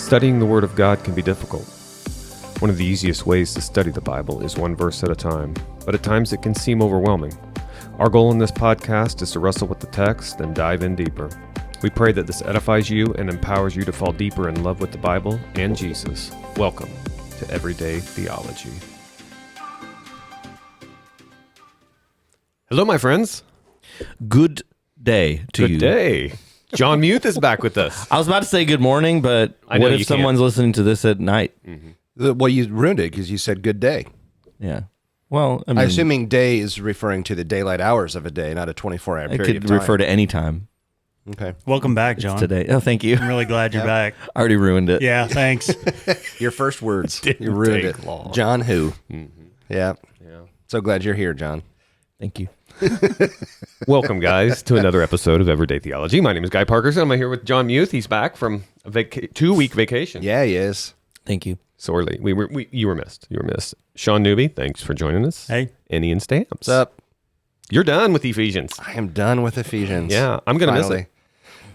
Studying the Word of God can be difficult. One of the easiest ways to study the Bible is one verse at a time, but at times it can seem overwhelming. Our goal in this podcast is to wrestle with the text and dive in deeper. We pray that this edifies you and empowers you to fall deeper in love with the Bible and Jesus. Welcome to Everyday Theology. Hello, my friends. Good day to you. Good day. John Muth is back with us. I was about to say good morning, but what if someone's listening to this at night? Mm-hmm. Well, you ruined it because you said good day. Yeah. Well, I mean, assuming day is referring to the daylight hours of a day, not a 24-hour period of time. It could refer to any time. Okay. Welcome back, John. It's today. Oh, thank you. I'm really glad you're back. I already ruined it. Yeah, thanks. Your first words. You ruined it. Long. John who? Mm-hmm. Yeah. Yeah. So glad you're here, John. Thank you. Welcome, guys, to another episode of Everyday Theology. My name is Guy Parkerson. I'm here with John Muth. He's back from a 2-week vacation. Yeah, he is. Thank you. Sorely. You were missed. You were missed. Sean Newby, thanks for joining us. Hey. And Ian Stamps. What's up? You're done with Ephesians. I am done with Ephesians. Yeah, I'm going to miss it.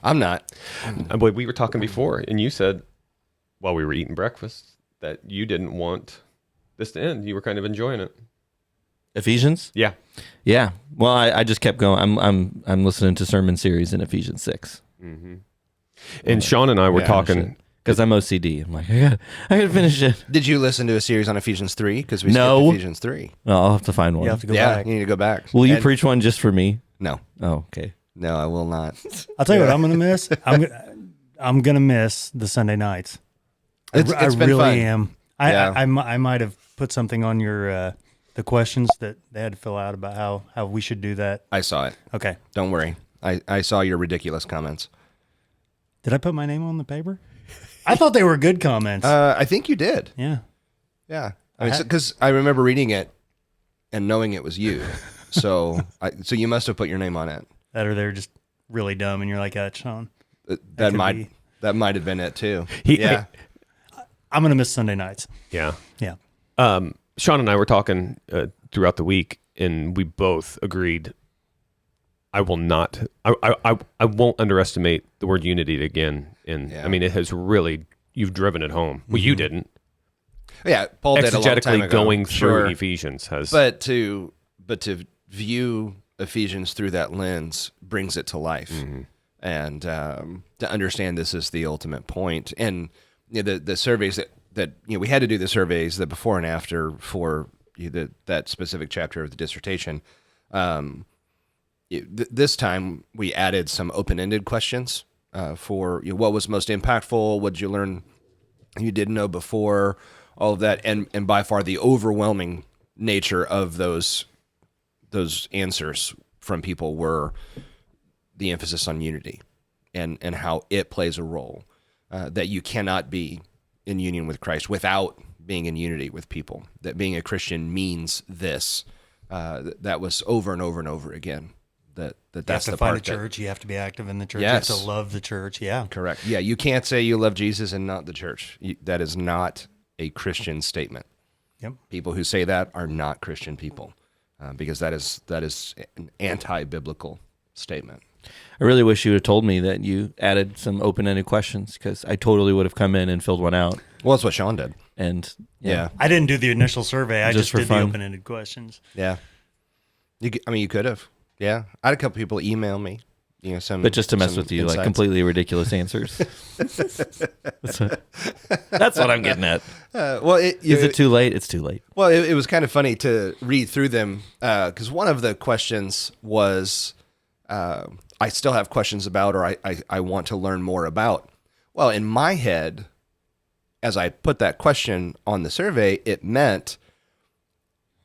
I'm not. Boy, we were talking before, and you said, while we were eating breakfast, that you didn't want this to end. You were kind of enjoying it. Ephesians? Yeah. Yeah. Well, I just kept going. I'm listening to sermon series in Ephesians 6. Mm-hmm. And Sean and I were talking because I'm OCD. I'm like, I gotta finish it. Did you listen to a series on Ephesians 3? Because we skipped Ephesians 3. No, I'll have to find one. You have to go back. You need to go back. Will you preach one just for me? No. Oh, okay. No, I will not. I'll tell you what I'm going to miss. I'm going to miss the Sunday nights. It's I been really fun. am. I might have put something on your the questions that they had to fill out about how we should do that. I saw it. Okay. Don't worry. I saw your ridiculous comments. Did I put my name on the paper? I thought they were good comments. I think you did. Yeah. Yeah. Because I remember reading it and knowing it was you. So you must have put your name on it. That or they're just really dumb and you're like, Sean. That might have been it too. I'm going to miss Sunday nights. Yeah. Yeah. Sean and I were talking throughout the week, and we both agreed I won't underestimate the word unity again. And I mean, it has really, you've driven it home. Well, you didn't. Yeah, Paul did a long time exegetically ago. going through Ephesians has. But to view Ephesians through that lens brings it to life, and to understand this is the ultimate point. And the surveys that we had to do the surveys, the before and after for that specific chapter of the dissertation. This time we added some open-ended questions for what was most impactful, what did you learn you didn't know before, all of that, and by far the overwhelming nature of those answers from people were the emphasis on unity and how it plays a role, that you cannot be in union with Christ without being in unity with people, that being a Christian means this. That was over and over and over again. That's you have to find the church. You have to be active in the church. Yes. You have to love the church. Yeah. Correct. Yeah, you can't say you love Jesus and not the church. That is not a Christian statement. Yep. People who say that are not Christian people, because that is an anti-biblical statement. I really wish you would have told me that you added some open-ended questions, because I totally would have come in and filled one out. Well, that's what Sean did. And Yeah. I didn't do the initial survey. I just for did fun. the open-ended questions. Yeah. You could have. Yeah. I had a couple people email me, but just to mess with you, insights. like completely ridiculous answers. That's what I'm getting at. Is it too late? It's too late. Well, it was kind of funny to read through them, because one of the questions was, I still have questions about, or I want to learn more about. Well, in my head, as I put that question on the survey, it meant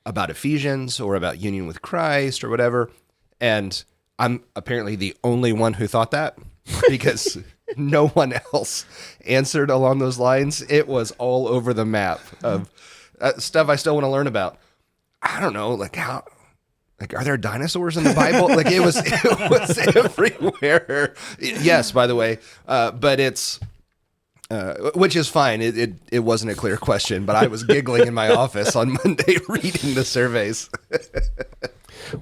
about Ephesians or about union with Christ or whatever. And I'm apparently the only one who thought that, because no one else answered along those lines. It was all over the map of stuff I still want to learn about. I don't know, are there dinosaurs in the Bible? It was everywhere. Yes, by the way, but it's which is fine. It wasn't a clear question, but I was giggling in my office on Monday reading the surveys.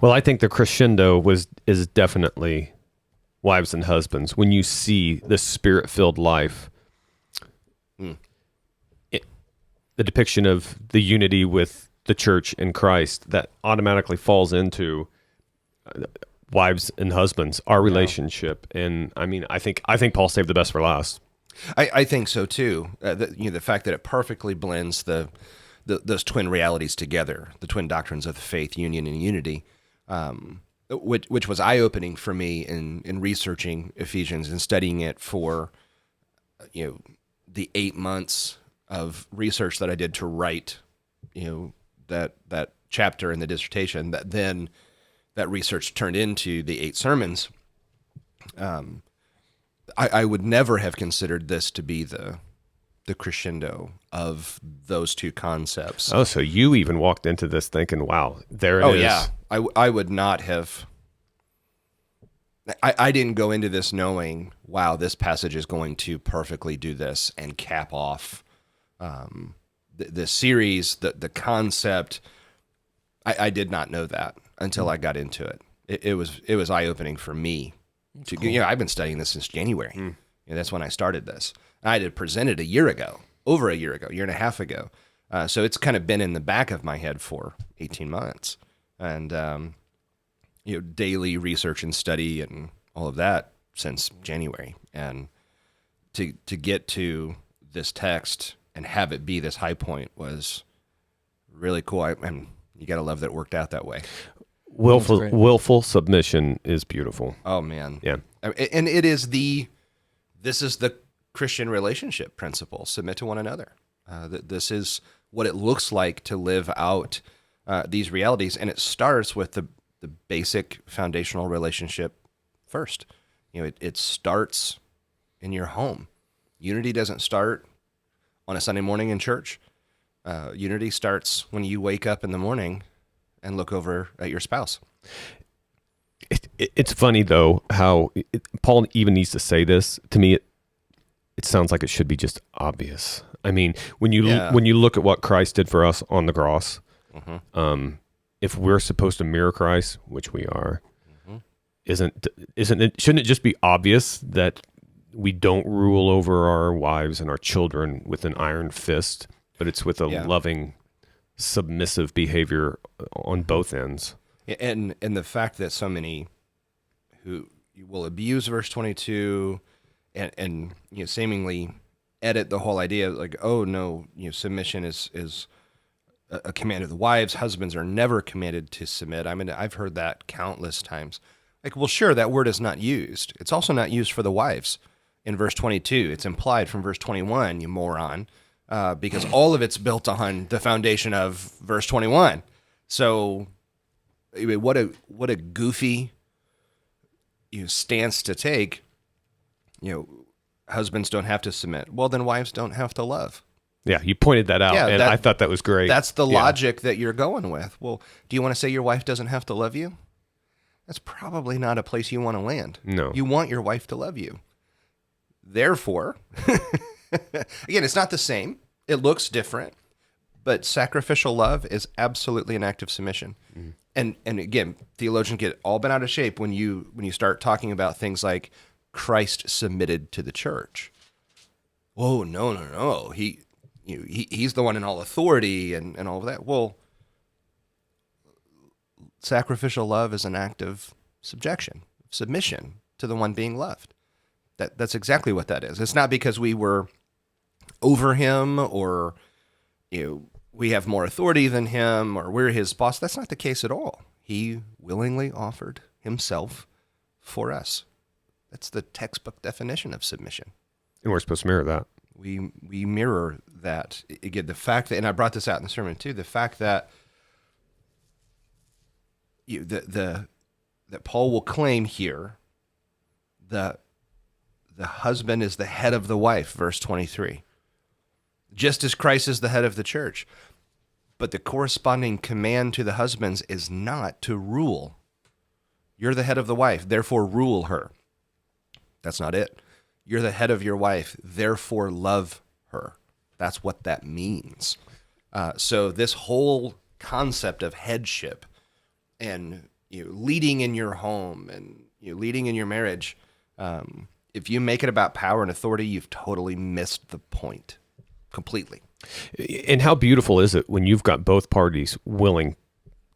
Well, I think the crescendo is definitely wives and husbands. When you see the Spirit-filled life the depiction of the unity with the church and Christ that automatically falls into wives and husbands, our relationship. And I mean, I think Paul saved the best for last. I think so too. The fact that it perfectly blends those twin realities together, the twin doctrines of the faith, union and unity, which was eye-opening for me in researching Ephesians and studying it for the 8 months of research that I did to write that chapter in the dissertation, that then that research turned into the 8 sermons. I would never have considered this to be the crescendo of those two concepts. Oh, so you even walked into this thinking, wow, there it is. Oh, yeah. I would not have. I didn't go into this knowing, wow, this passage is going to perfectly do this and cap off the series, the concept. I did not know that until I got into it. It was eye-opening for me. Cool. I've been studying this since January. That's when I started this. I had presented over a year and a half ago. So it's kind of been in the back of my head for 18 months. And, daily research and study and all of that since January. And to get to this text and have it be this high point was really cool. And you got to love that it worked out that way. Willful submission is beautiful. Oh, man. Yeah. And this is the Christian relationship principle. Submit to one another. This is what it looks like to live out these realities. And it starts with the basic foundational relationship first. It starts in your home. Unity doesn't start on a Sunday morning in church. Unity starts when you wake up in the morning and look over at your spouse. It's funny, though, how Paul even needs to say this. To me, it sounds like it should be just obvious. I mean, when you look at what Christ did for us on the cross, if we're supposed to mirror Christ, which we are, shouldn't it just be obvious that we don't rule over our wives and our children with an iron fist, but it's with a loving, submissive behavior on both ends? And the fact that so many who will abuse verse 22 and seemingly edit the whole idea, like, oh no, submission is a command of the wives. Husbands are never commanded to submit. I mean, I've heard that countless times. Like, well, sure, that word is not used. It's also not used for the wives in verse 22. It's implied from verse 21, you moron, because all of it's built on the foundation of verse 21. So, what a goofy stance to take. Husbands don't have to submit. Well, then wives don't have to love. Yeah, you pointed that out, and I thought that was great. That's the logic that you're going with. Well, do you want to say your wife doesn't have to love you? That's probably not a place you want to land. No. You want your wife to love you. Therefore, again, it's not the same. It looks different, but sacrificial love is absolutely an act of submission. Mm-hmm. And again, theologians get all bent out of shape when you start talking about things like Christ submitted to the church. Whoa, no. He's the one in all authority and all of that. Well, sacrificial love is an act of submission to the one being loved. That's exactly what that is. It's not because we were over him or we have more authority than him or we're his boss. That's not the case at all. He willingly offered himself for us. That's the textbook definition of submission. And we're supposed to mirror that. We mirror that. Again, the fact that, and I brought this out in the sermon too, the fact that that Paul will claim here that the husband is the head of the wife, verse 23, just as Christ is the head of the church. But the corresponding command to the husbands is not to rule. You're the head of the wife, therefore rule her. That's not it. You're the head of your wife, therefore love her. That's what that means. So this whole concept of headship and leading in your home and leading in your marriage, if you make it about power and authority, you've totally missed the point. completely. And how beautiful is it when you've got both parties willing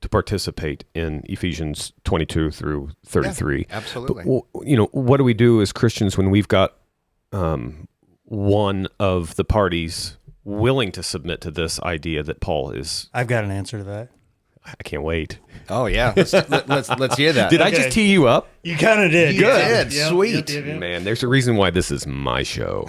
to participate in Ephesians 22 through 33? Yeah, absolutely. But, what do we do as Christians when we've got one of the parties willing to submit to this idea that Paul is? I've got an answer to that. I can't wait. Oh yeah, let's hear that. Did I just tee you up? You kind of did. You did. Yep, Sweet. yep. Man, there's a reason why this is my show.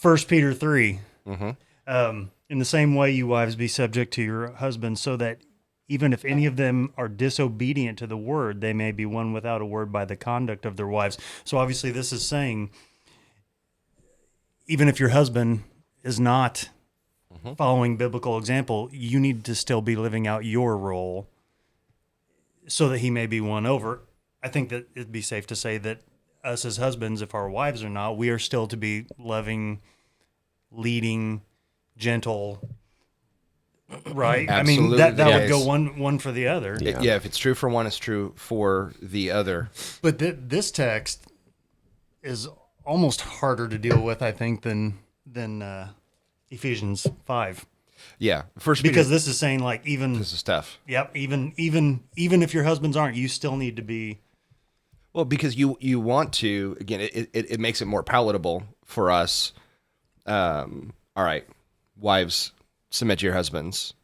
1 Peter 3. In the same way, you wives, be subject to your husbands, so that even if any of them are disobedient to the word, they may be won without a word by the conduct of their wives. So obviously this is saying, even if your husband is not following biblical example, you need to still be living out your role so that he may be won over. I think that it'd be safe to say that us as husbands, if our wives are not, we are still to be loving, leading, gentle, right? Absolutely. I mean, that would Yes. go one for the other. Yeah, if it's true for one, it's true for the other. But this text is almost harder to deal with, I think, than Ephesians 5. Yeah, First Because Peter, this is saying, like, even this is tough. yep, even if your husbands aren't, you still need to be. Well, because you want to, again, it makes it more palatable for us. All right, wives, submit to your husbands.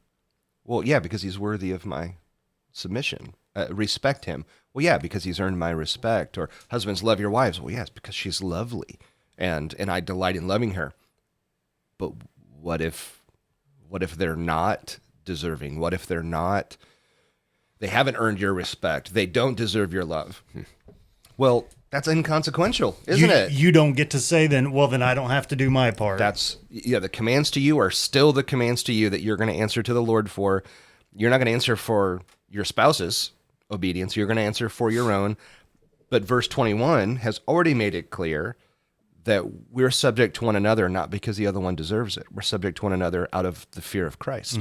Well, yeah, because he's worthy of my submission. Respect him. Well, yeah, because he's earned my respect. Or husbands, love your wives. Well, yes, because she's lovely, and I delight in loving her. But what if they're not deserving? What if they haven't earned your respect? They don't deserve your love. Well, that's inconsequential, isn't it? You don't get to say then, well, then I don't have to do my part. The commands to you are still the commands to you that you're going to answer to the Lord for. You're not going to answer for your spouse's obedience. You're going to answer for your own. But verse 21 has already made it clear that we're subject to one another, not because the other one deserves it. We're subject to one another out of the fear of Christ,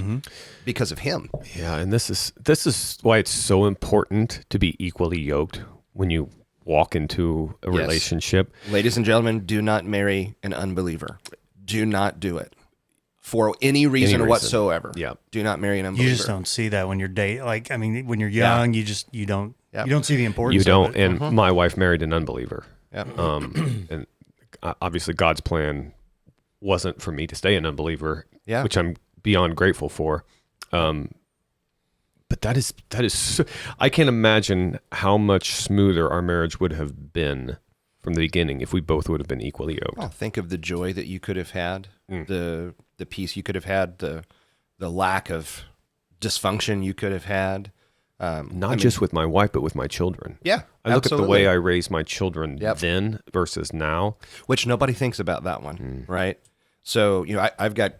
because of him. Yeah, and this is why it's so important to be equally yoked when you walk into a Yes. relationship. Ladies and gentlemen, do not marry an unbeliever. Do not do it for any reason whatsoever. Yeah. Do not marry an unbeliever. You just don't see that when you're dating. Like, I mean, when you're young, you don't Yeah. you don't see the importance. You don't. of it. And my wife married an unbeliever. Yeah. And obviously God's plan wasn't for me to stay an unbeliever, Yeah. which I'm beyond grateful for. But that is so, I can't imagine how much smoother our marriage would have been from the beginning if we both would have been equally yoked. Well, think of the joy that you could have had, the peace you could have had, the lack of dysfunction you could have had. Not just with my wife, but with my children. Yeah, I look at the absolutely. way I raise my children Yep. then versus now. Which nobody thinks about that one, right? So, I've got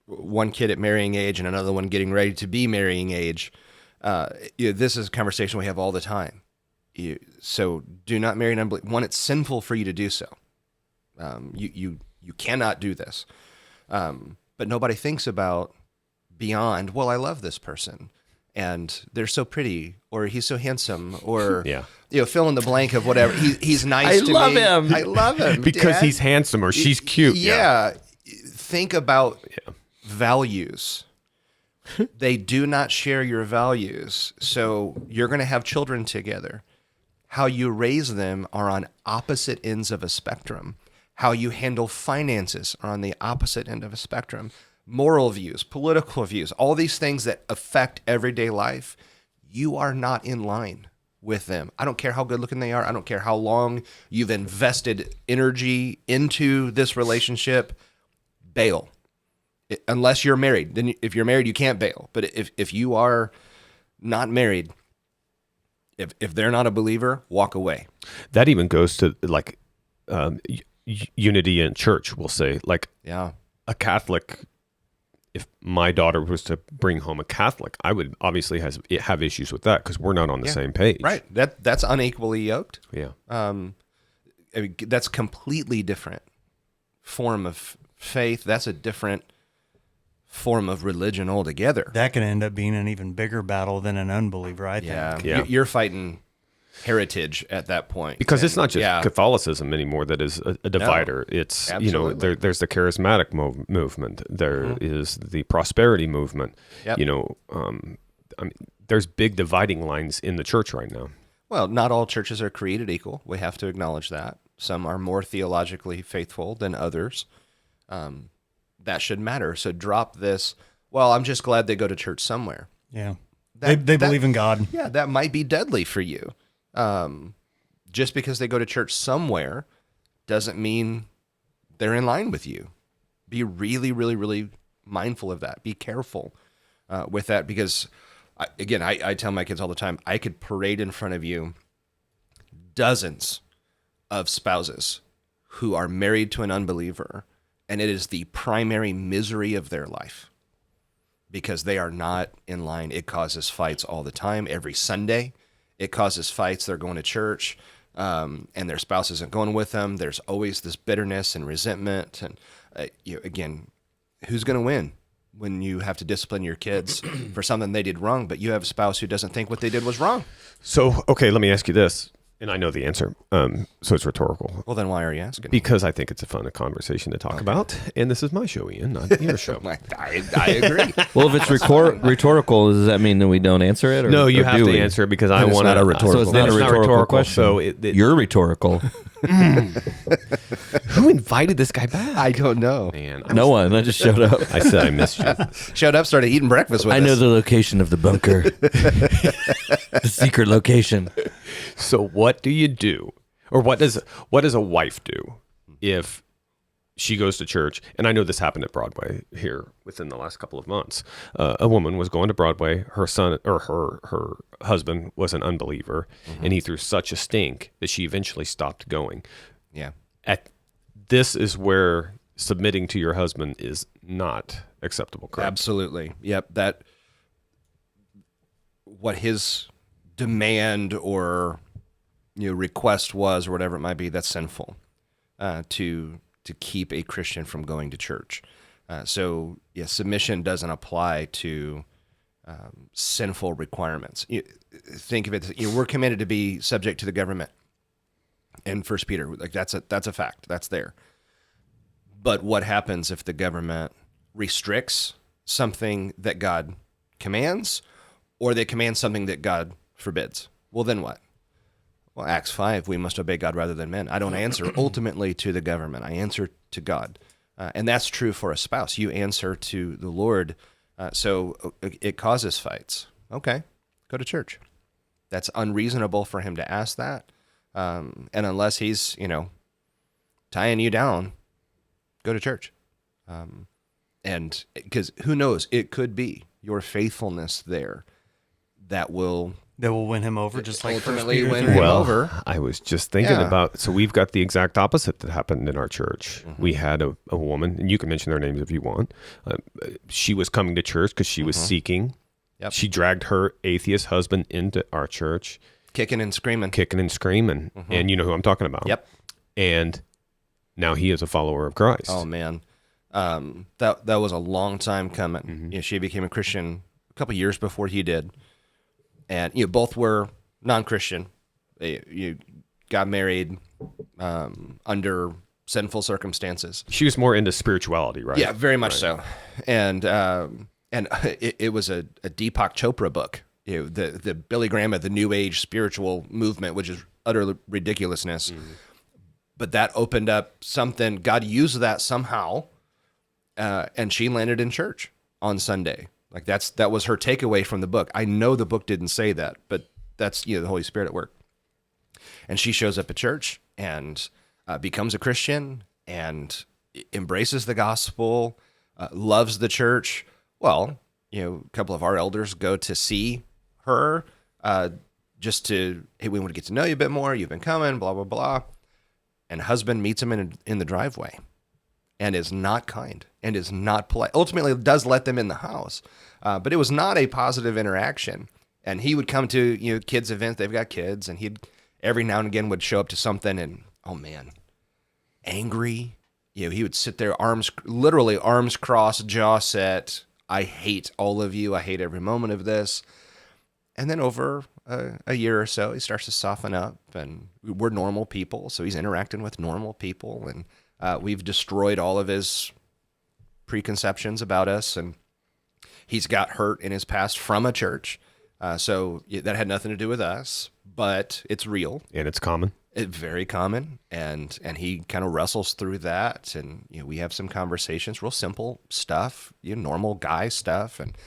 one kid at marrying age and another one getting ready to be marrying age. This is a conversation we have all the time. So do not marry an unbeliever. One, it's sinful for you to do so. You cannot do this. But nobody thinks about beyond, well, I love this person, and they're so pretty, or he's so handsome, or fill in the blank of whatever. He's nice to me. love him. I love him Because Dad. he's handsome or she's cute. Yeah. Think about values. They do not share your values. So you're going to have children together. How you raise them are on opposite ends of a spectrum. How you handle finances are on the opposite end of a spectrum. Moral views, political views, all these things that affect everyday life, you are not in line with them. I don't care how good looking they are. I don't care how long you've invested energy into this relationship. Bail. Unless you're married. Then if you're married, you can't bail. But if you are not married, if they're not a believer, walk away. That even goes to like unity in church, we'll say. Like Yeah. a Catholic, if my daughter was to bring home a Catholic, I would obviously have issues with that because we're not on the same page. Right. That's unequally yoked. Yeah. That's completely different form of faith. That's a different form of religion altogether. That can end up being an even bigger battle than an unbeliever, I think. You're fighting heritage at that point. Because And, it's not just yeah, Catholicism anymore that is a divider. It's, absolutely. there's the charismatic movement. There is the prosperity movement. Yep. I mean, there's big dividing lines in the church right now. Well, not all churches are created equal. We have to acknowledge that. Some are more theologically faithful than others. That should matter. So drop this, well, I'm just glad they go to church somewhere. Yeah. That- they that- believe in God. Yeah, that might be deadly for you. Just because they go to church somewhere doesn't mean they're in line with you. Be really, really, really mindful of that. Be careful with that, because, I tell my kids all the time, I could parade in front of you dozens of spouses who are married to an unbeliever, and it is the primary misery of their life because they are not in line. It causes fights all the time, every Sunday. It causes fights. They're going to church, and their spouse isn't going with them. There's always this bitterness and resentment. And again, who's going to win when you have to discipline your kids for something they did wrong, but you have a spouse who doesn't think what they did was wrong? So, okay, let me ask you this. And I know the answer, so it's rhetorical. Well, then why are you asking? Because I think it's a fun conversation to talk about. And this is my show, Ian, not your show. I agree. Well, if it's rhetorical, does that mean that we don't answer it? Or, No, you or have do to we? answer it because I Then it's want not a to. rhetorical So it's not a rhetorical question. So You're rhetorical. who invited this guy back? I don't know. Man, No one. I just showed up. I said I missed you. Showed up, started eating breakfast with us. I know the location of the bunker. The secret location. So what do you do, or what does a wife do if she goes to church? And I know this happened at Broadway here within the last couple of months. A woman was going to Broadway. Her son or her husband was an unbeliever, and he threw such a stink that she eventually stopped going. Yeah. This is where submitting to your husband is not acceptable, correct? Absolutely. Yep. That what his demand or request was, or whatever it might be, that's sinful. To keep a Christian from going to church. So submission doesn't apply to sinful requirements. Think of it. We're committed to be subject to the government. In 1 Peter, like that's a fact. That's there. But what happens if the government restricts something that God commands, or they command something that God forbids? Well, then what? Well, Acts 5, we must obey God rather than men. I don't answer ultimately to the government. I answer to God. And that's true for a spouse. You answer to the Lord. So it causes fights. Okay, go to church. That's unreasonable for him to ask that. And unless he's, tying you down, go to church. And because who knows, it could be your faithfulness there that will win him over, just like ultimately 1 win Peter 3. him over. I was just thinking Yeah. about, so we've got the exact opposite that happened in our church. We had a woman, and you can mention their names if you want. She was coming to church because she was seeking. Yep. She dragged her atheist husband into our church, Kicking and screaming. and you know who I'm talking about. Yep. And now he is a follower of Christ. Oh man, that was a long time coming. She became a Christian a couple years before he did, and both were non-Christian. You got married under sinful circumstances. She was more into spirituality, right? Yeah, very much so. And it was a Deepak Chopra book. The Billy Graham of the New Age spiritual movement, which is utter ridiculousness. But that opened up something. God used that somehow, and she landed in church on Sunday. Like that was her takeaway from the book. I know the book didn't say that, but that's the Holy Spirit at work. And she shows up at church and becomes a Christian and embraces the gospel, loves the church. Well, a couple of our elders go to see her just to, hey, we want to get to know you a bit more. You've been coming, blah, blah, blah. And husband meets him in the driveway and is not kind and is not polite. Ultimately, does let them in the house. But it was not a positive interaction. And he would come to, kids' events. They've got kids. And he'd every now and again would show up to something and, oh, man, angry. He would sit there, literally arms crossed, jaw set. I hate all of you. I hate every moment of this. And then over a year or so, he starts to soften up, and we're normal people, so he's interacting with normal people, and we've destroyed all of his preconceptions about us, and he's got hurt in his past from a church, so that had nothing to do with us, but it's real. And it's common. It's very common, and he kind of wrestles through that, and we have some conversations, real simple stuff, normal guy stuff, and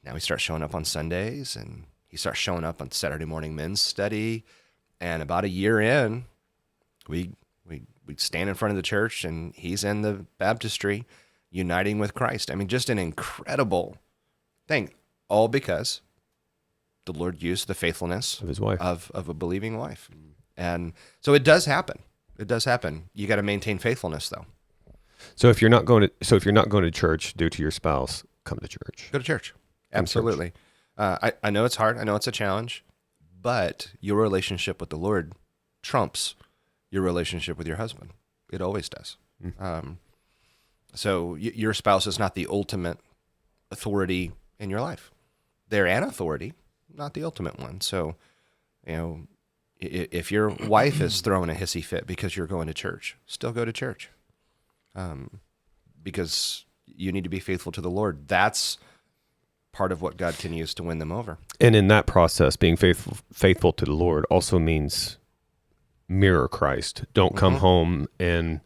now he starts showing up on Sundays, and he starts showing up on Saturday morning men's study, and about a year in, we stand in front of the church, and he's in the baptistry, uniting with Christ. I mean, just an incredible thing, all because the Lord used the faithfulness Of his wife. of a believing wife. And so it does happen. It does happen. You got to maintain faithfulness, though. So if you're not going to church due to your spouse, come to church. Go to church. Come to church. Absolutely. I know it's hard. I know it's a challenge, but your relationship with the Lord trumps your relationship with your husband. It always does. So your spouse is not the ultimate authority in your life. They're an authority, not the ultimate one. So, if your wife is throwing a hissy fit because you're going to church, still go to church. Because you need to be faithful to the Lord. That's part of what God can use to win them over. And in that process, being faithful to the Lord also means mirror Christ. Don't come home and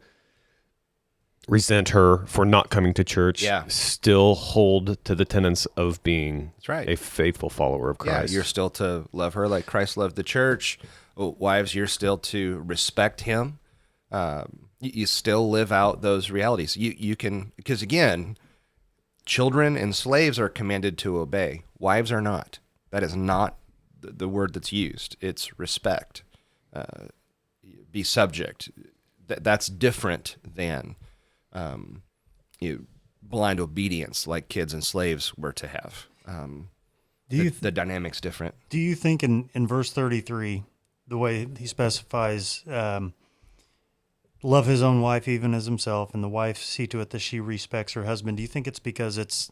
resent her for not coming to church. Yeah. Still hold to the tenets of being That's right. a faithful follower of Christ. Yeah, you're still to love her like Christ loved the church. Wives, you're still to respect him. You still live out those realities. You can, because again, children and slaves are commanded to obey. Wives are not. That is not the word that's used. It's respect. Be subject. That's different than blind obedience like kids and slaves were to have. The dynamic's different. Do you think in verse 33, the way he specifies, love his own wife even as himself, and the wife see to it that she respects her husband, do you think it's because it's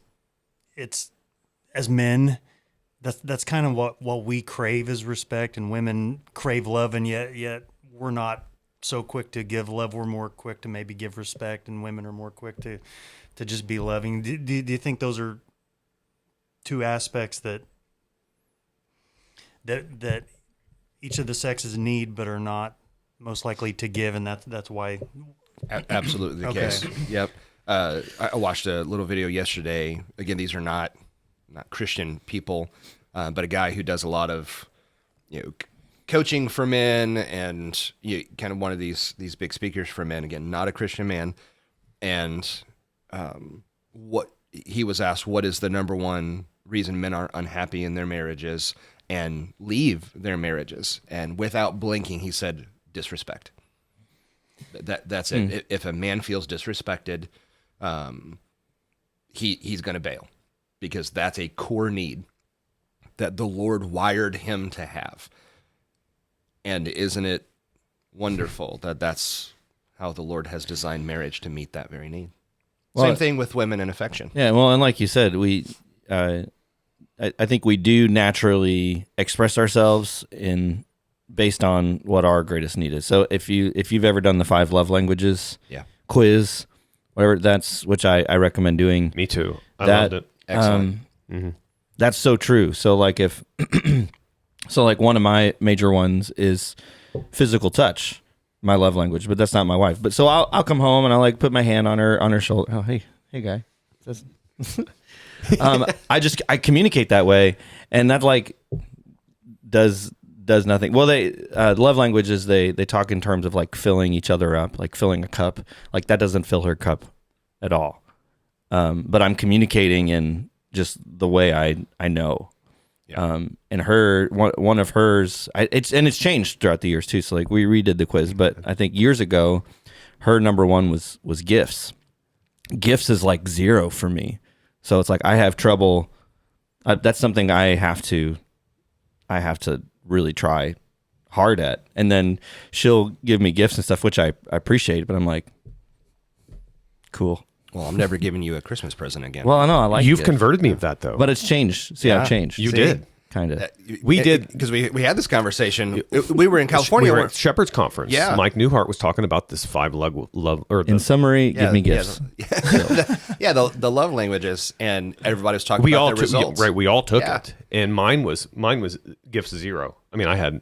as men, that's kind of what we crave is respect, and women crave love, and yet we're not so quick to give love. We're more quick to maybe give respect, and women are more quick to just be loving. Do you think those are two aspects that each of the sexes need but are not most likely to give, and that's why? Absolutely the case. Yep. I watched a little video yesterday. Again, these are not Christian people, but a guy who does a lot of coaching for men, and kind of one of these big speakers for men. Again, not a Christian man, and what he was asked, what is the number one reason men are unhappy in their marriages and leave their marriages? And without blinking, he said, disrespect. That's it. If a man feels disrespected, he's going to bail, because that's a core need that the Lord wired him to have. And isn't it wonderful that that's how the Lord has designed marriage to meet that very need? Same thing with women and affection. Yeah, well, and like you said, I think we do naturally express ourselves based on what our greatest need is. So if you've ever done the 5 love languages quiz, whatever, which I recommend doing. Me too. I loved it. Excellent. That's so true. So like one of my major ones is physical touch, my love language, but that's not my wife. But so I'll come home and I'll like put my hand on her shoulder. Oh, hey guy. I communicate that way, and that like does nothing. Well, love languages, they talk in terms of like filling each other up, like filling a cup. Like that doesn't fill her cup at all. But I'm communicating in just the way I know. Yeah. And one of hers, it's changed throughout the years too. So like we redid the quiz, but I think years ago, her number one was gifts. Gifts is like 0 for me. So it's like I have trouble. That's something I have to really try hard at. And then she'll give me gifts and stuff, which I appreciate, but I'm like, cool. Well, I'm never giving you a Christmas present again. Well, I know. I like You've converted me of that, though. But it's changed. See, I've changed. You did. kind of. We did. because we had this conversation. We were in California. We were at Shepherd's Conference. Yeah. Mike Newhart was talking about this 5 love or In summary, give me gifts. The love languages, and everybody was talking we about all their took results. right. We all took Yeah. it, and mine was gifts 0. I mean, I had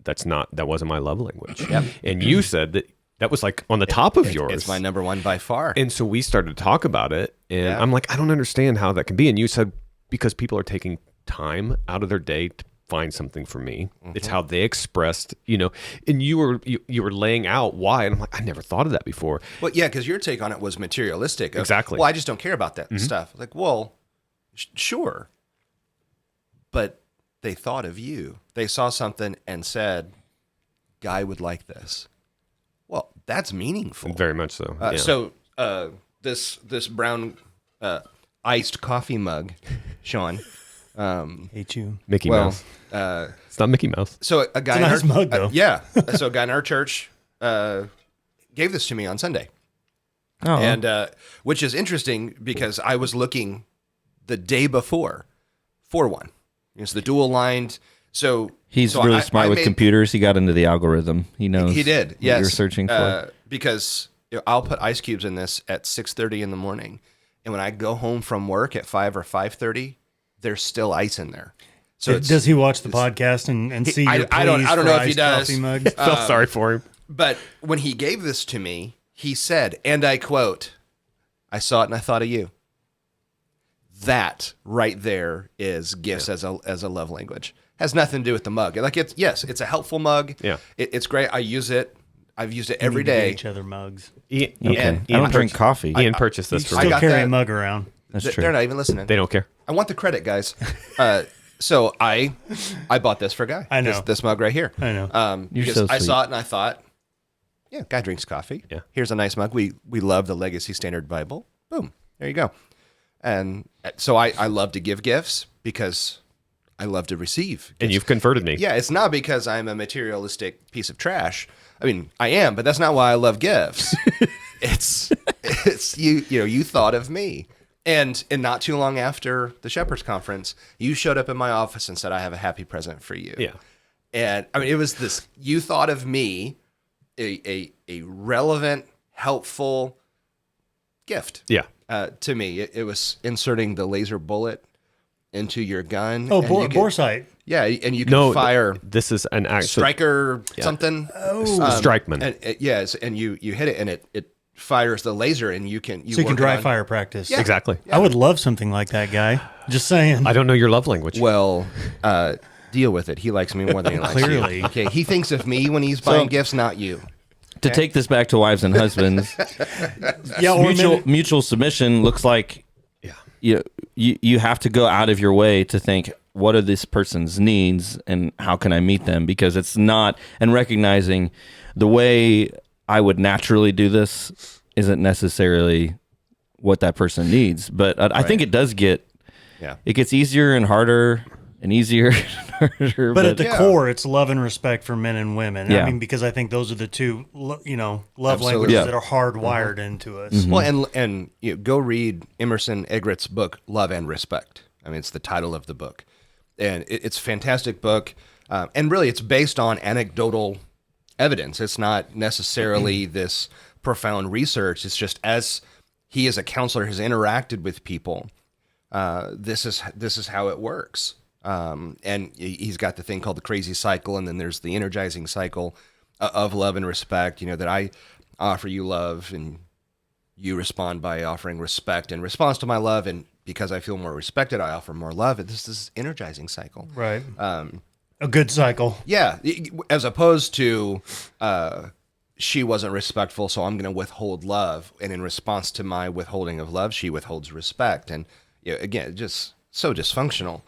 that wasn't my love language. Yep. And you said that was like on the top of yours. It's my number one by far. And so we started to talk about it, and Yeah. I'm like, I don't understand how that can be. And you said because people are taking time out of their day to find something for me. It's how they expressed, and you were laying out why, and I'm like, I never thought of that before. Well, yeah, because your take on it was materialistic. Exactly. Well, I just don't care about that stuff. Like, well, sure, but they thought of you. They saw something and said, "Guy would like this." Well, that's meaningful. Very much so. Yeah. So this brown iced coffee mug, Sean. Hate you. Mickey Mouse. It's not Mickey Mouse. So a guy It's a in nice our, mug, though. yeah. So a guy in our church gave this to me on Sunday, Oh, and which is interesting because I was looking the day before for one. It's the dual lined. So he's so really I smart with made- computers. He got into the algorithm. He knows. He did. what Yes, you're searching for. Because I'll put ice cubes in this at 6:30 in the morning, and when I go home from work at 5 or 5:30, there's still ice in there. So Does he watch the podcast and see your I don't pleas know for if he iced does. coffee mugs? Felt sorry for him. But when he gave this to me, he said, and I quote, "I saw it and I thought of you." That right there is gifts as a love language. Has nothing to do with the mug. Like it's a helpful mug. Yeah. It's great. I use it. I've used it We every need to get day. each other mugs. Ian, Okay. I don't drink coffee. Ian purchased this You for I me. still got carry that. a mug around. That's true. They're not even listening. They don't care. I want the credit, guys. So I bought this for Guy. I know. This mug right here. I know. You're Because so I sweet. saw it and I thought, yeah, Guy drinks coffee. Yeah. Here's a nice mug. We love the Legacy Standard Bible. Boom. There you go. And so I love to give gifts because I love to receive. And you've converted me. Yeah, it's not because I'm a materialistic piece of trash. I mean, I am, but that's not why I love gifts. it's you thought of me. And not too long after the Shepherd's Conference, you showed up in my office and said, "I have a happy present for you." Yeah. And I mean, it was this, you thought of me, a relevant, helpful gift Yeah. to me. It was inserting the laser bullet into your gun. Oh, and you could- Boresight. Yeah, and you can No, fire this is an actual striker something. Strikeman. And yes, and you hit it and it fires the laser and you can So you can work dry on- fire practice. Yeah. Exactly. I would love something like that, guy. Just saying. I don't know your love language. Well, deal with it. He likes me more than he likes Clearly. you. Okay, he thinks of me when he's buying gifts, not you. To take this back to wives and husbands, Yeah, or mutual submission looks like you have to go out of your way to think, what are this person's needs and how can I meet them? Because it's not, and recognizing the way I would naturally do this isn't necessarily what that person needs. But I think it does it gets easier and harder and easier and harder. But at the Yeah. core, it's love and respect for men and women. Yeah. I mean, because I think those are the two, love Absolutely. languages Yeah. that are hardwired into us. Well, and go read Emerson Eggert's book, Love and Respect. I mean, it's the title of the book. And it's a fantastic book. And really, it's based on anecdotal evidence. It's not necessarily this profound research. It's just as he, as a counselor, has interacted with people, this is how it works. And he's got the thing called the crazy cycle, and then there's the energizing cycle of love and respect. That I offer you love, and you respond by offering respect in response to my love, and because I feel more respected, I offer more love. And this is energizing cycle. Right. A good cycle. Yeah, as opposed to she wasn't respectful, so I'm going to withhold love, and in response to my withholding of love, she withholds respect, and again, just so dysfunctional.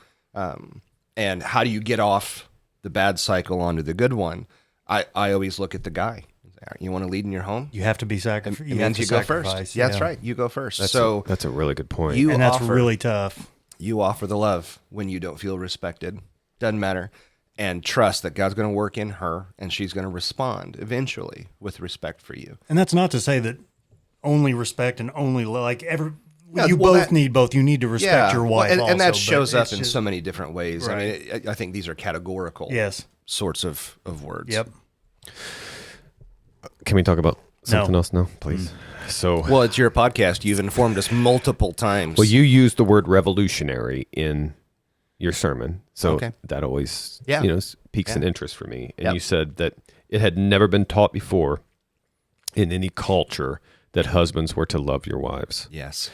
And how do you get off the bad cycle onto the good one? I always look at the guy. You want to lead in your home? You have to be sacrificed. It means you go first. Yeah, that's right. You go first. That's a really good point. you And that's offer, really tough. you offer the love when you don't feel respected. Doesn't matter. And trust that God's going to work in her, and she's going to respond eventually with respect for you. And that's not to say that only respect and only Yeah, you well, both that- need both. You need to respect your wife, and that also, but shows up it's in just- so many different ways. I Right. mean, I think these are categorical Yes. sorts of words. Yep. Can we talk about No. something else now, please? So, Well, it's your podcast. You've informed us multiple times. well, you used the word revolutionary in your sermon, so Okay. that always Yeah. piques an Yeah. interest for me. And Yep. you said that it had never been taught before in any culture that husbands were to love your wives. Yes.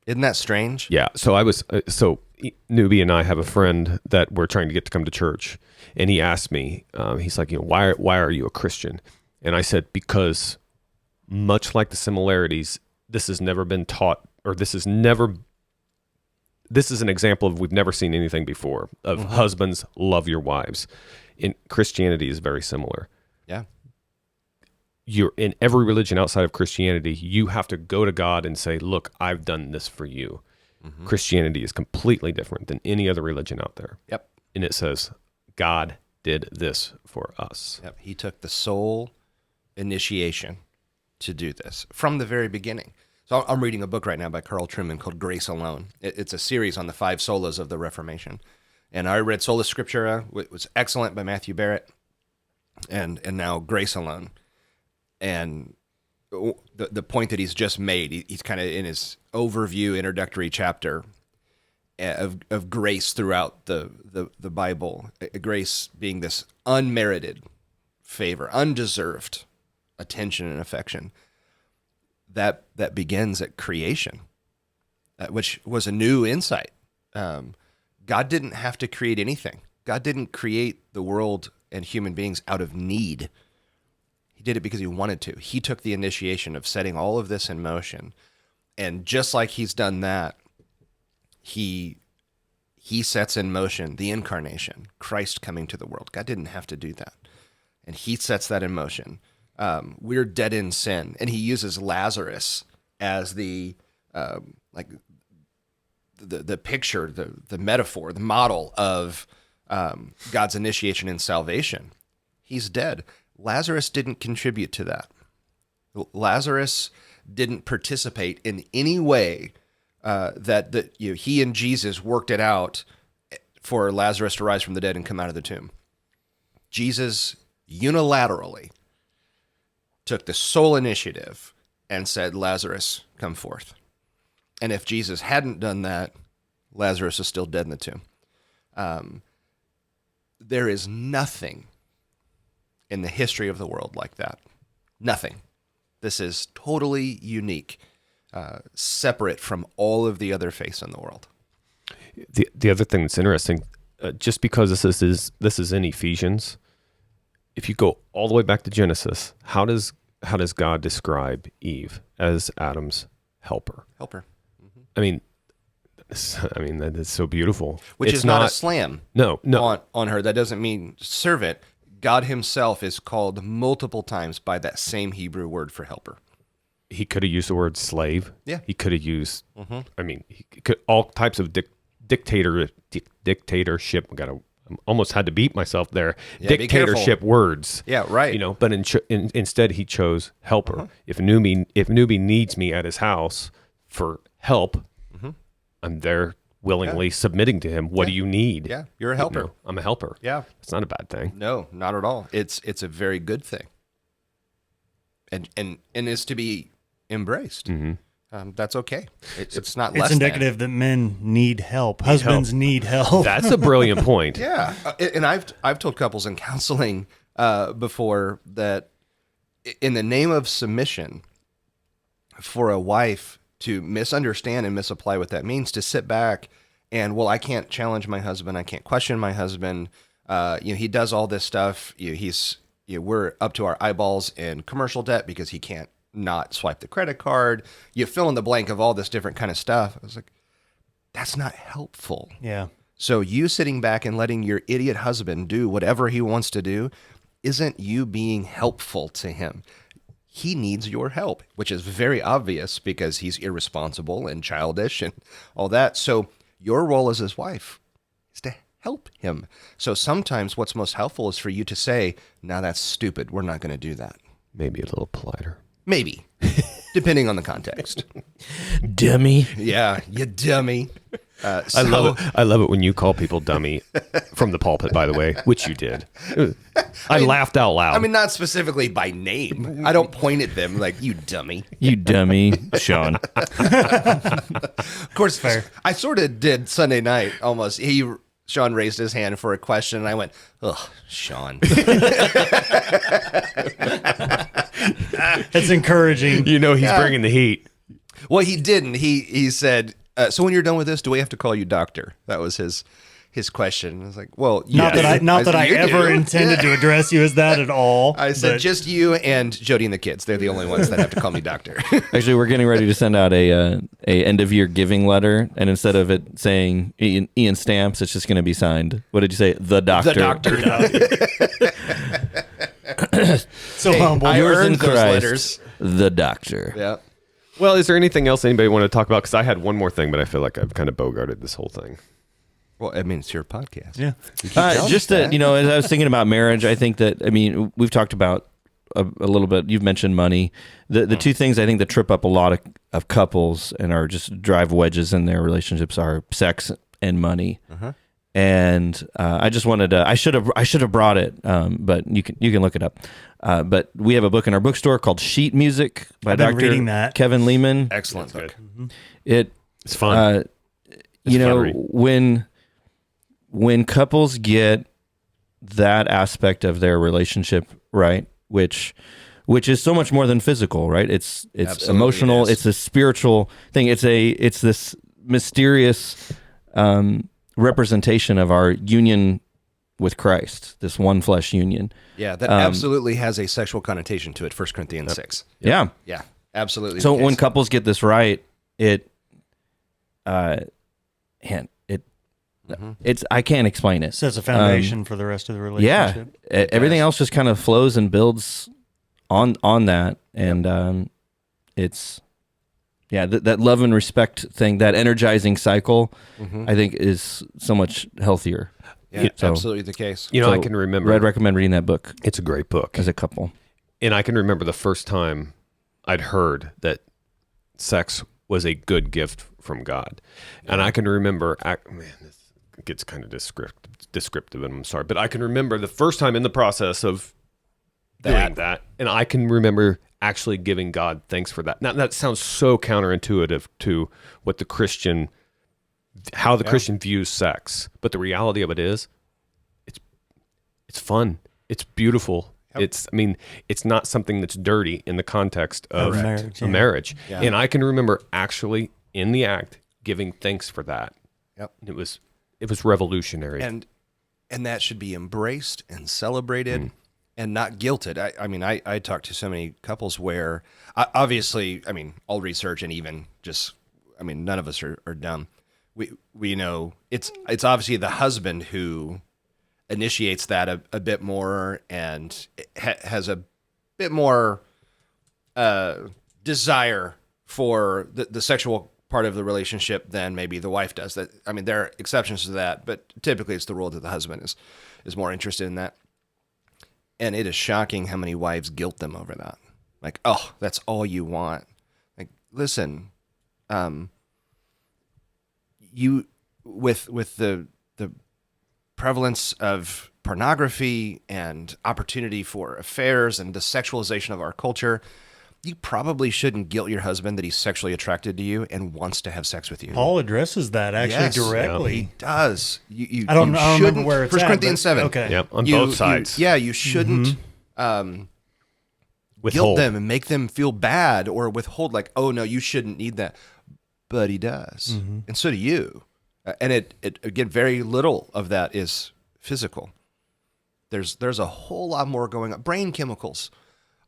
Isn't that strange? Yeah. So I was Newbie and I have a friend that we're trying to get to come to church, and he asked me, he's like, why are you a Christian? And I said, because much like the similarities, this has never been taught, or this is an example of we've never seen anything before of husbands love your wives. In Christianity is very similar. Yeah. You're in every religion outside of Christianity, you have to go to God and say, look, I've done this for you. Christianity is completely different than any other religion out there. Yep. And it says, God did this for us. Yep. He took the sole initiation to do this from the very beginning. So I'm reading a book right now by Carl Trueman called Grace Alone. It's a series on the 5 solas of the Reformation. And I read Sola Scriptura, which was excellent, by Matthew Barrett, and now Grace Alone. And the point that he's just made, he's kind of in his overview introductory chapter of grace throughout the Bible, grace being this unmerited favor, undeserved attention and affection that begins at creation, which was a new insight. God didn't have to create anything. God didn't create the world and human beings out of need. He did it because he wanted to. He took the initiation of setting all of this in motion. And just like he's done that, he sets in motion the incarnation, Christ coming to the world. God didn't have to do that. And he sets that in motion. We're dead in sin. And he uses Lazarus as the picture, the metaphor, the model of God's initiation in salvation. He's dead. Lazarus didn't contribute to that. Lazarus didn't participate in any way that he and Jesus worked it out for Lazarus to rise from the dead and come out of the tomb. Jesus unilaterally took the sole initiative and said, Lazarus, come forth. And if Jesus hadn't done that, Lazarus is still dead in the tomb. There is nothing in the history of the world like that. Nothing. This is totally unique, separate from all of the other faiths in the world. The other thing that's interesting, just because this is in Ephesians, if you go all the way back to Genesis, how does God describe Eve as Adam's helper? Helper. I mean, that is so beautiful. Which It's is not a slam No. on her. That doesn't mean servant. God himself is called multiple times by that same Hebrew word for helper. He could have used the word slave. Yeah. He could have used. I mean, he could all types of dictatorship. Almost had to beat myself there. Yeah, be Dictatorship words. Yeah, right. But instead he chose helper. If Newbie needs me at his house for help, I'm there willingly submitting to him. What do you need? Yeah, you're a helper. I'm a helper. Yeah. It's not a bad thing. No, not at all. It's a very good thing, and is to be embraced. That's okay. It's not less It's indicative that men need help. Husbands need help. That's a brilliant point. Yeah, and I've told couples in counseling before that in the name of submission, for a wife to misunderstand and misapply what that means, to sit back and, well, I can't challenge my husband, I can't question my husband. He does all this stuff. We're up to our eyeballs in commercial debt because he can't not swipe the credit card. You fill in the blank of all this different kind of stuff. I was like, that's not helpful. Yeah. So you sitting back and letting your idiot husband do whatever he wants to do isn't you being helpful to him. He needs your help, which is very obvious because he's irresponsible and childish and all that. So your role as his wife is to help him. So sometimes what's most helpful is for you to say, "No, that's stupid. We're not going to do that." Maybe a little politer. Maybe. depending on the context. Dummy. Yeah, you dummy. I love it when you call people dummy from the pulpit, by the way, which you did. I laughed out loud. I mean, not specifically by name. I don't point at them like, you dummy. You dummy, Sean. Of course, Fair. I sort of did Sunday night almost. Sean raised his hand for a question, and I went, ugh, Sean. It's encouraging. you know he's bringing the heat. Well, he didn't. He said, so when you're done with this, do we have to call you doctor? That was his question. I was like, well, Not yes. that I said, "You ever do." intended to address you as that at all. I said, but just you and Jody and the kids. They're the only ones that have to call me doctor. Actually, we're getting ready to send out a end of year giving letter, and instead of it saying Ian Stamps, it's just going to be signed. What did you say? The doctor. The doctor. so Hey, humble. I Yours in earned those Christ, letters. the doctor. Yeah. Well, is there anything else anybody want to talk about? Because I had one more thing, but I feel like I've kind of bogarted this whole thing. Well, I mean, it's your podcast. Yeah. You keep telling Just us that, as I was thinking about marriage, I think that, we've talked about a little bit, you've mentioned money. The two things I think that trip up a lot of couples and are just drive wedges in their relationships are sex and money. And I just wanted to, I should have brought it, but you can look it up. But we have a book in our bookstore called Sheet Music by I've been Dr. reading that. Kevin Lehman. Excellent That's book. It's fun. You fun know, read. when couples get that aspect of their relationship right, which is so much more than physical, right? It's Absolutely emotional. it is. It's a spiritual thing. It's this mysterious representation of our union with Christ, this one flesh union. Yeah, that absolutely has a sexual connotation to it. 1 Corinthians 6. Yeah. Yeah, absolutely. So the case. when couples get this right, it's I can't explain it. Sets a foundation for the rest of the Yeah, relationship. everything else just kind of flows and builds on that, and it's that love and respect thing, that energizing cycle, I think is so much healthier. Yeah, So- absolutely the case. You know, So, I can remember. I'd recommend reading that book It's a great book. as a couple. And I can remember the first time I'd heard that sex was a good gift from God. And I can remember, this gets kind of descriptive, and I'm sorry, but I can remember the first time in the process of doing that, and I can remember actually giving God thanks for that. Now, that sounds so counterintuitive to what the Christian, how the Christian views sex, but the reality of it is, it's fun, it's beautiful. It's not something that's dirty in the context of Marriage, a marriage. Yeah. And I can remember actually in the act giving thanks for that. Yep. It was revolutionary. And that should be embraced and celebrated and not guilted. I talk to so many couples where, obviously, all research and even just, none of us are dumb. We know it's obviously the husband who initiates that a bit more and has a bit more desire for the sexual part of the relationship than maybe the wife does. That there are exceptions to that, but typically it's the rule that the husband is more interested in that. And it is shocking how many wives guilt them over that. Like, oh, that's all you want. Like, listen, you with the prevalence of pornography and opportunity for affairs and the sexualization of our culture, you probably shouldn't guilt your husband that he's sexually attracted to you and wants to have sex with you. Paul addresses that actually Yes, directly. He does. You I don't remember shouldn't- where it's 1 at, Corinthians but- 7. okay. Yep, on both sides. You shouldn't guilt Withhold. them and make them feel bad or withhold, like, oh, no, you shouldn't need that. But he does. And so do you. And it again, very little of that is physical. There's a whole lot more going on. Brain chemicals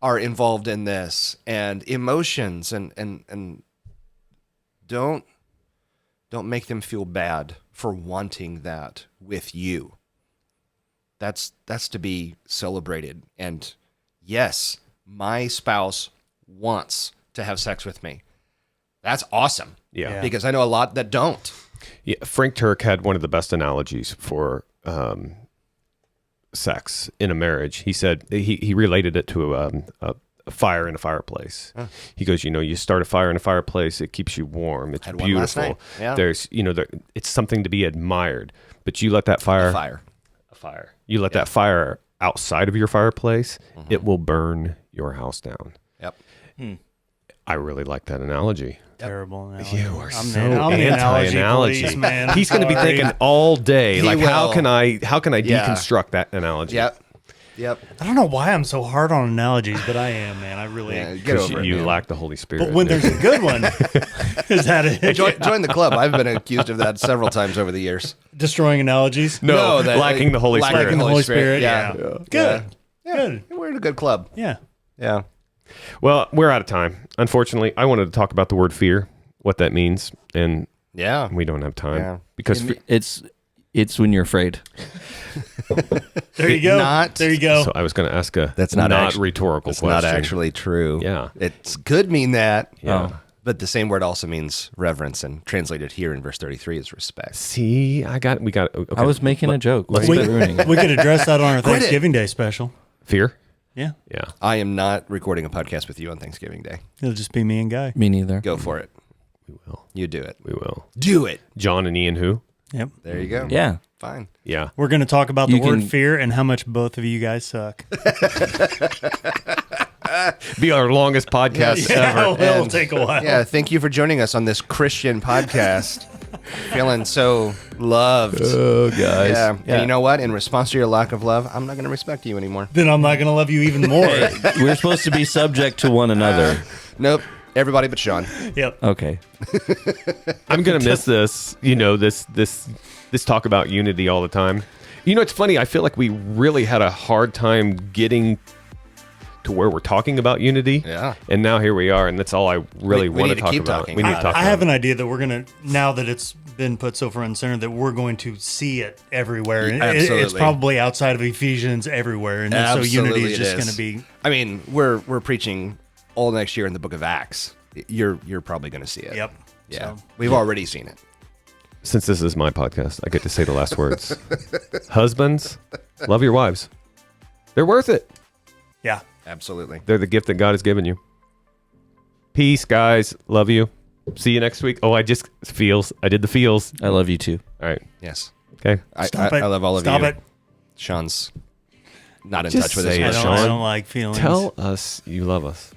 are involved in this, and emotions, and don't make them feel bad for wanting that with you. That's to be celebrated. And yes, my spouse wants to have sex with me. That's awesome. Yeah. Because I know a lot that don't. Yeah, Frank Turk had one of the best analogies for sex in a marriage. He said he related it to fire in a fireplace. He goes, you start a fire in a fireplace, it keeps you warm. It's Had one last beautiful. night. Yeah. There's, it's something to be admired. But you let that fire, Fire. you let that fire outside of your fireplace, it will burn your house down. Yep. I really like that analogy. Terrible analogy. You are I'm so the anti-analogy. police, man. He's going to be Sorry. thinking all day, He like, how will. can I Yeah. deconstruct that analogy? Yep. I don't know why I'm so hard on analogies, but I am, man. I really. Yeah, get Because over it. you man. lack the Holy Spirit. But when there's a good one, is that it? Join the club. I've been accused of that several times over the years. Destroying analogies? No, that, lacking the Holy lacking Spirit. The Holy Spirit. Yeah. Good. Yeah. Good. We're in a good club. Yeah. Yeah. Well, we're out of time. Unfortunately, I wanted to talk about the word fear, what that means, and Yeah. we don't have time Yeah. because It's when you're afraid. There you go. Not- There you go. So I was going to ask a That's not actu- rhetorical It's question. not actually true. Yeah. It could mean that. Yeah. But the same word also means reverence, and translated here in verse 33 is respect. See, we got. Okay. I was making a joke. Let's we, quit ruining it. we could address that on our Quit it. Thanksgiving Day special. fear. Yeah. Yeah. I am not recording a podcast with you on Thanksgiving Day. It'll just be me and Guy. Me neither. Go for it. We will. You do it. We will. Do it. John and Ian, who? Yep. There you go. Yeah. Fine. Yeah. We're going to talk about the You word can- fear and how much both of you guys suck. Be our longest podcast ever. It'll And- take a while. Yeah, thank you for joining us on this Christian podcast. Feeling so loved. Oh, guys. Yeah. And you know what? In response to your lack of love, I'm not going to respect you anymore. Then I'm not going to love you even more. We're supposed to be subject to one another. Nope. Everybody but Sean. Yep. Okay. I'm gonna miss this. This talk about unity all the time. It's funny. I feel like we really had a hard time getting to where we're talking about unity. Yeah. And now here we are, and that's all I really We want need to to talk keep about. talking. We need to talk I about have it. an idea that we're going to, now that it's been put so front and center, that we're going to see it everywhere. And it's Absolutely. probably outside of Ephesians everywhere. And then so unity Absolutely is it just is. going to be. I mean, we're preaching all next year in the book of Acts. You're probably going to see it. Yep. Yeah. So, We've already seen it. Since this is my podcast, I get to say the last words. Husbands, love your wives. They're worth it. yeah. Absolutely. They're the gift that God has given you. Peace, guys. Love you. See you next week. Oh, I did the feels. I love you too. All right. Yes. Okay. Stop it. I love all of Stop you. it. Sean's not in Just touch with us say it, yet. I Sean. don't like feelings. Tell us you love us.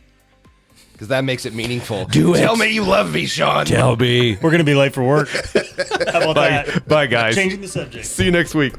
Because that makes it meaningful. Do it. Tell me you love me, Sean. Tell me. We're going to be late for work. How about that? Bye, guys. Changing the subject. See you next week.